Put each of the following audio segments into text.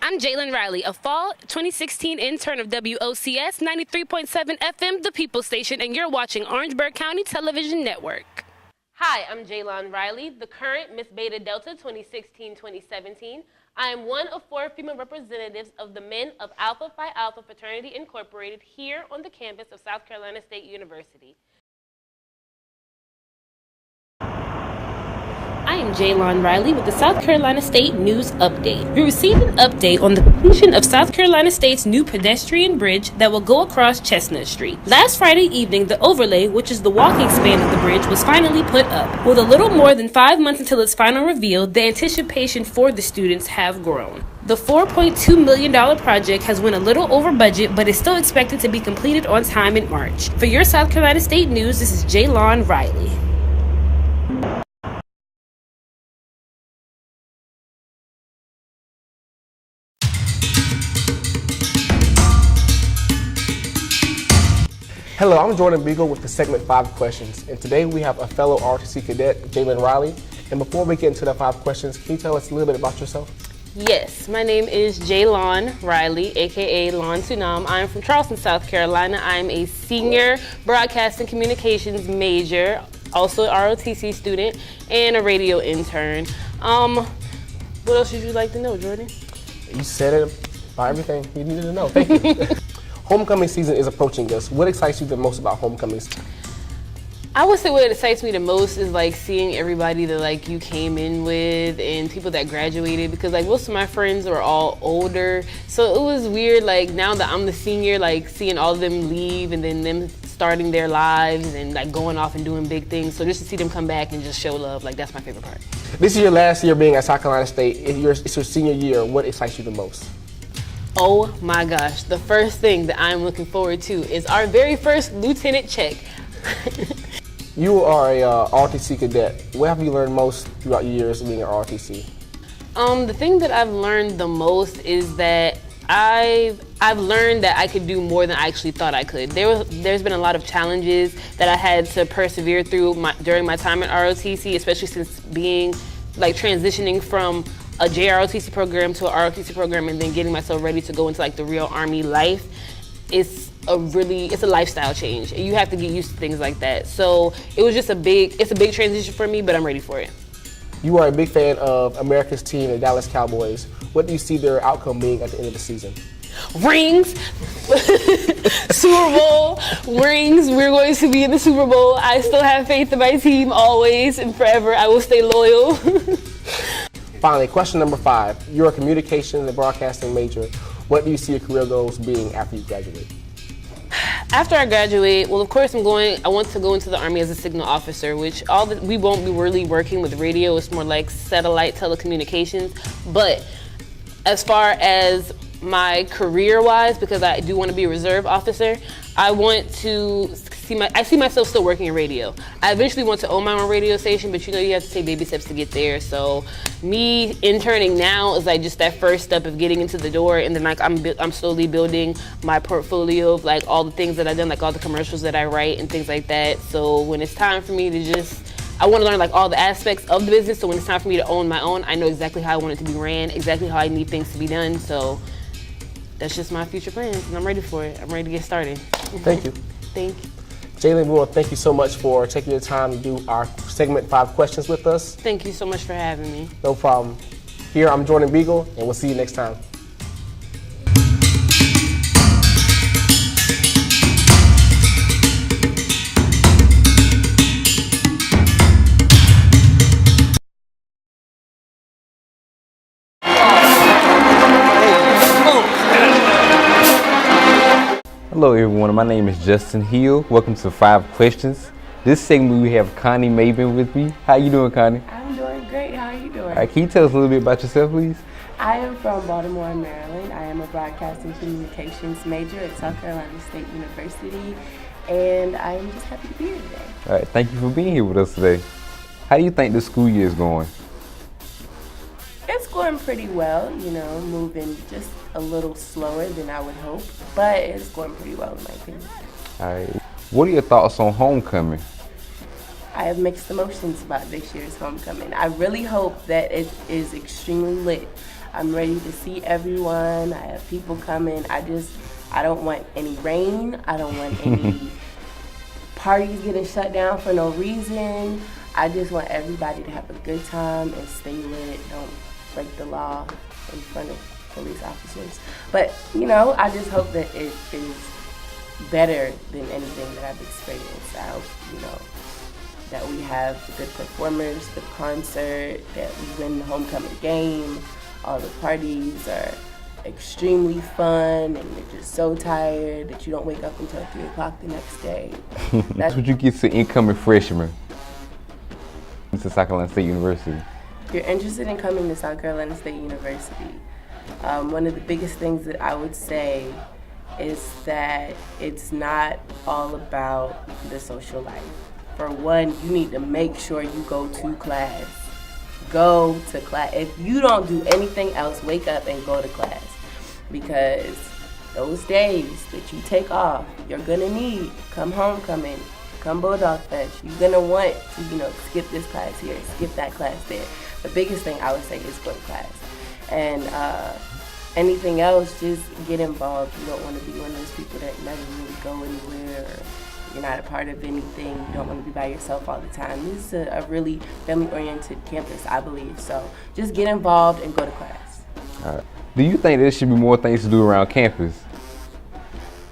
I'm Jalen Riley, a fall 2016 intern of WOCS 93.7 FM, the People Station, and you're watching Orangeburg County Television Network. Hi, I'm Jaylon Riley, the current Miss Beta Delta 2016-2017. I am one of 4 female representatives of the men of Alpha Phi Alpha Fraternity Incorporated here on the campus of South Carolina State University. I am Jaylon Riley with the South Carolina State News Update. We received an update on the completion of South Carolina State's new pedestrian bridge that will go across Chestnut Street. Last Friday evening, the overlay, which is the walking span of the bridge, was finally put up. With a little more than 5 months until its final reveal, the anticipation for the students have grown. The $4.2 million project has went a little over budget, but is still expected to be completed on time in March. For your South Carolina State News, this is Jaylon Riley. Hello, I'm Jordan Beagle with the segment 5 questions, and today we have a fellow ROTC cadet, Jalen Riley. And before we get into the 5 questions, can you tell us a little bit about yourself? Yes, my name is Jaylon Riley, aka Lon Sunam. I'm from Charleston, South Carolina. I'm a senior broadcast and communications major, also an ROTC student, and a radio intern. What else would you like to know, Jordan? You said it about everything you needed to know. Thank you. Homecoming season is approaching us. What excites you the most about homecomings? I would say what excites me the most is like seeing everybody that like you came in with and people that graduated, because like most of my friends were all older, so it was weird like now that I'm the senior, like seeing all of them leave and then them starting their lives and like going off and doing big things. So just to see them come back and just show love, like that's my favorite part. This is your last year being at South Carolina State. It's your senior year. What excites you the most? Oh my gosh, the first thing that I'm looking forward to is our very first lieutenant check. You are a ROTC cadet. What have you learned most throughout your years of being an ROTC? The thing that I've learned the most is that I've learned that I could do more than I actually thought I could. There's been a lot of challenges that I had to persevere through during my time at ROTC, especially since being like transitioning from a JROTC program to a ROTC program and then getting myself ready to go into like the real Army life. It's a lifestyle change. You have to get used to things like that. So it's a big transition for me, but I'm ready for it. You are a big fan of America's team, the Dallas Cowboys. What do you see their outcome being at the end of the season? Rings, Super Bowl, rings. We're going to be in the Super Bowl. I still have faith in my team always and forever. I will stay loyal. Finally, question number 5. You're a communications and broadcasting major. What do you see your career goals being after you graduate? After I graduate, well, of course, I want to go into the Army as a signal officer, which we won't be really working with radio. It's more like satellite telecommunications. But as far as my career-wise, because I do want to be a reserve officer, I see myself still working in radio. I eventually want to own my own radio station, but you have to take baby steps to get there. So me interning now is like just that first step of getting into the door, and then like I'm slowly building my portfolio of like all the things that I've done, like all the commercials that I write and things like that. So when it's time for me to I want to learn like all the aspects of the business, so when it's time for me to own my own, I know exactly how I want it to be ran, exactly how I need things to be done. So that's just my future plans, and I'm ready for it. I'm ready to get started. Thank you. Thank you. Jalen, thank you so much for taking your time to do our segment 5 questions with us. Thank you so much for having me. No problem. Here, I'm Jordan Beagle, and we'll see you next time. Hello everyone, my name is Justin Hill. Welcome to 5 Questions. This segment we have Connie Maben with me. How you doing, Connie? I'm doing great. How are you doing? All right, can you tell us a little bit about yourself, please? I am from Baltimore, Maryland. I am a broadcasting communications major at South Carolina State University, and I am just happy to be here today. All right, thank you for being here with us today. How do you think the school year is going? It's going pretty well, moving just a little slower than I would hope, but it's going pretty well in my opinion. All right, what are your thoughts on homecoming? I have mixed emotions about this year's homecoming. I really hope that it is extremely lit. I'm ready to see everyone. I have people coming. I don't want any rain. I don't want any parties getting shut down for no reason. I just want everybody to have a good time and stay lit. Don't break the law in front of police officers. But, I just hope that it is better than anything that I've experienced. I hope, that we have good performers for the concert, that we win the homecoming game. All the parties are extremely fun, and you're just so tired that you don't wake up until 3 o'clock the next day. That's what you get to incoming freshmen to South Carolina State University. If you're interested in coming to South Carolina State University, one of the biggest things that I would say is that it's not all about the social life. For one, you need to make sure you go to class. Go to class. If you don't do anything else, wake up and go to class. Because those days that you take off, you're gonna need. Come homecoming, come Bulldog Fest. You're gonna want to, skip this class here, skip that class there. The biggest thing I would say is go to class. And anything else, just get involved. You don't want to be one of those people that never really go anywhere, or you're not a part of anything. You don't want to be by yourself all the time. This is a really family-oriented campus, I believe. So just get involved and go to class. All right. Do you think there should be more things to do around campus?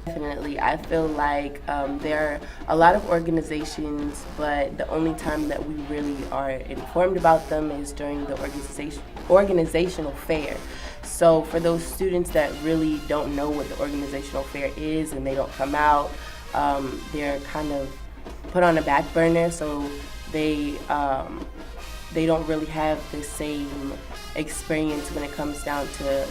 Definitely. I feel like there are a lot of organizations, but the only time that we really are informed about them is during the organizational fair. So for those students that really don't know what the organizational fair is and they don't come out, they're kind of put on a back burner, so they don't really have the same experience when it comes down to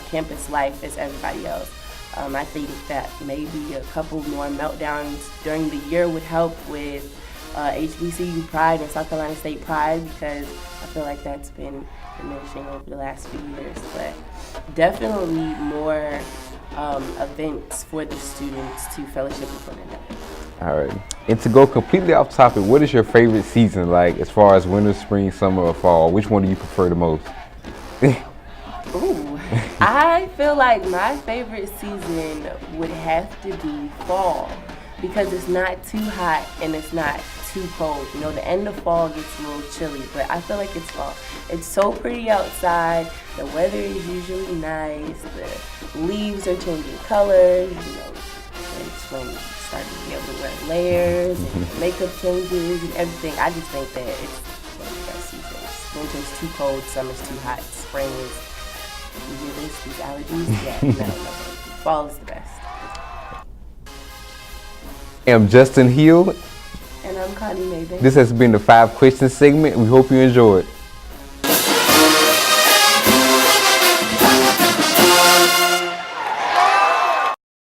campus life as everybody else. I think that maybe a couple more meltdowns during the year would help with HBCU pride and South Carolina State pride, because I feel like that's been diminishing over the last few years. But definitely more events for the students to fellowship with one another. All right. And to go completely off topic, what is your favorite season like as far as winter, spring, summer, or fall? Which one do you prefer the most? Ooh, I feel like my favorite season would have to be fall, because it's not too hot and it's not too cold. The end of fall gets a little chilly, but I feel like it's fall. It's so pretty outside. The weather is usually nice. The leaves are changing colors. It's when you start to be able to wear layers and makeup changes and everything. I just think that it's one of the best seasons. Winter's too cold, summer's too hot, spring is, you hear this, these allergies? Yeah, no. Fall is the best. I'm Justin Hill. And I'm Connie Maven. This has been the 5 Questions segment. We hope you enjoyed.